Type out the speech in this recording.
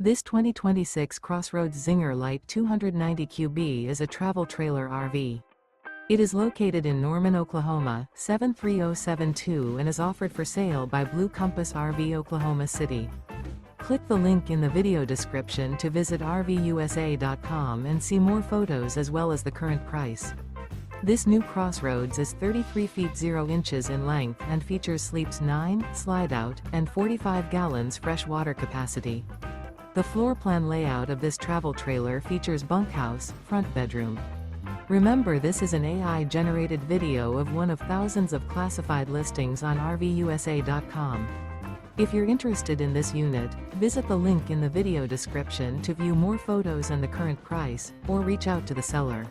This 2026 CrossRoads Zinger Lite 290QB is a travel trailer RV. It is located in Norman, Oklahoma, 73072 and is offered for sale by Blue Compass RV Oklahoma City. Click the link in the video description to visit RVUSA.com and see more photos as well as the current price. This new CrossRoads is 33 feet 0 inches in length and features sleeps 9, Slideout, and 45 gallons fresh water capacity. The floor plan layout of this travel trailer features bunkhouse, front bedroom. Remember, this is an AI-generated video of one of thousands of classified listings on RVUSA.com. If you're interested in this unit, visit the link in the video description to view more photos and the current price, or reach out to the seller.